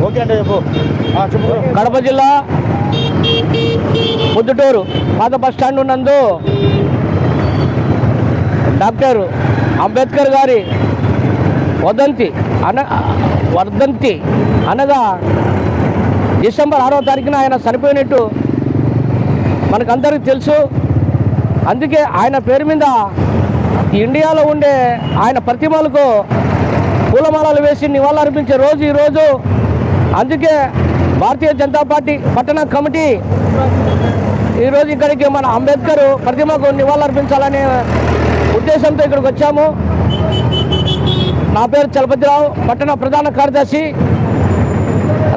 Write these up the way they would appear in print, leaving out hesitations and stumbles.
Okay అంటే చెప్పు. కడప జిల్లా పొద్దుటూరు పాత బస్టాండ్ నందు డాక్టర్ అంబేద్కర్ గారి వర్ధంతి అనగా డిసెంబర్ 6వ తారీఖున ఆయన చనిపోయినట్టు మనకందరికీ తెలుసు. అందుకే ఆయన పేరు మీద ఇండియాలో ఉండే ఆయన ప్రతిమలకు పూలమాలలు వేసి నివాళులర్పించే రోజు ఈరోజు. అందుకే భారతీయ జనతా పార్టీ పట్టణ కమిటీ ఈరోజు ఇక్కడికి మన అంబేద్కర్ ప్రతిమకు నివాళులర్పించాలనే ఉద్దేశంతో ఇక్కడికి వచ్చాము. నా పేరు చలపతిరావు, పట్టణ ప్రధాన కార్యదర్శి.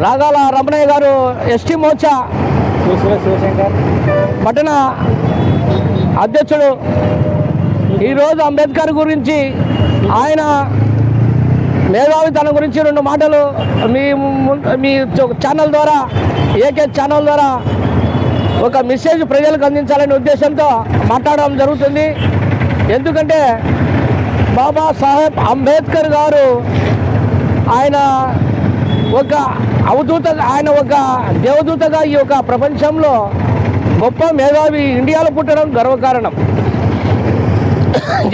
రాగాల రమణయ్య గారు ఎస్టీ మోర్చా పట్టణ అధ్యక్షుడు. ఈరోజు అంబేద్కర్ గురించి, ఆయన మేధావితనం గురించి 2 మాటలు మీ ఛానల్ ద్వారా, ఏకే ఛానల్ ద్వారా ఒక మెసేజ్ ప్రజలకు అందించాలనే ఉద్దేశంతో మాట్లాడడం జరుగుతుంది. ఎందుకంటే బాబా సాహెబ్ అంబేద్కర్ గారు ఆయన ఒక ఆయన ఒక దేవదూతగా ఈ యొక్క ప్రపంచంలో గొప్ప మేధావి ఇండియాలో పుట్టడం గర్వకారణం.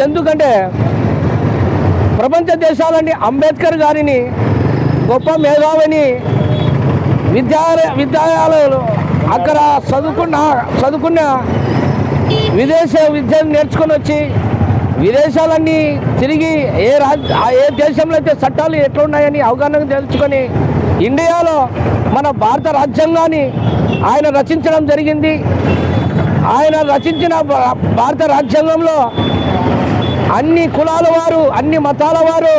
ఎందుకంటే ప్రపంచ దేశాలన్నీ అంబేద్కర్ గారిని గొప్ప మేధావిని విద్యాలయాలు అక్కడ చదువుకున్న విదేశ విద్యను నేర్చుకొని వచ్చి విదేశాలన్నీ తిరిగి ఏ దేశంలో అయితే చట్టాలు ఎట్లున్నాయని అవగాహన తెలుసుకొని ఇండియాలో మన భారత రాజ్యాంగాన్ని ఆయన రచించడం జరిగింది. ఆయన రచించిన భారత రాజ్యాంగంలో అన్ని కులాల వారు, అన్ని మతాల వారు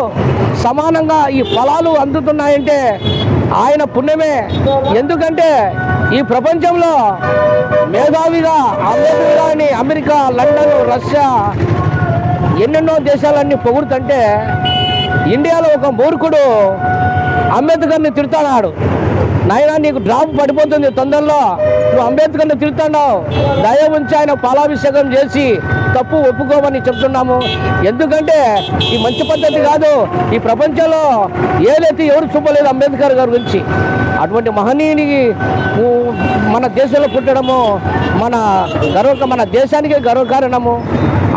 సమానంగా ఈ ఫలాలు అందుతున్నాయంటే ఆయన పుణ్యమే. ఎందుకంటే ఈ ప్రపంచంలో మేధావిగా అంబేద్కర్ గారిని అమెరికా, లండన్, రష్యా ఎన్నెన్నో దేశాలన్నీ పొగుడుతుంటే ఇండియాలో ఒక మూర్ఖుడు అంబేద్కర్ని తిడుతున్నాడు. నాయనా నీకు డ్రాప్ పడిపోతుంది తొందరలో, నువ్వు అంబేద్కర్ని తిడుతున్నావు, దయ ఉంచి ఆయన పాలాభిషేకం చేసి తప్పు ఒప్పుకోమని చెప్తున్నాము. ఎందుకంటే ఈ మంచి పద్ధతి కాదు. ఈ ప్రపంచంలో ఏదైతే ఎవరు చూపలేదు అంబేద్కర్ గారి గురించి. అటువంటి మహనీయునికి మన దేశంలో పుట్టడము మన దేశానికే గర్వకారణము.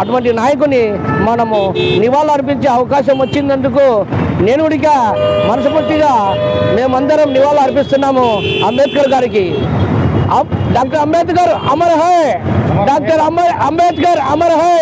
అటువంటి నాయకుని మనము నివాళులు అర్పించే అవకాశం వచ్చినందుకు నేను కూడా మనస్ఫూర్తిగా మేమందరం నివాళులు అర్పిస్తున్నాము అంబేద్కర్ గారికి. Doctor Ambedkar Amar high, doctor Ambedkar Amar high.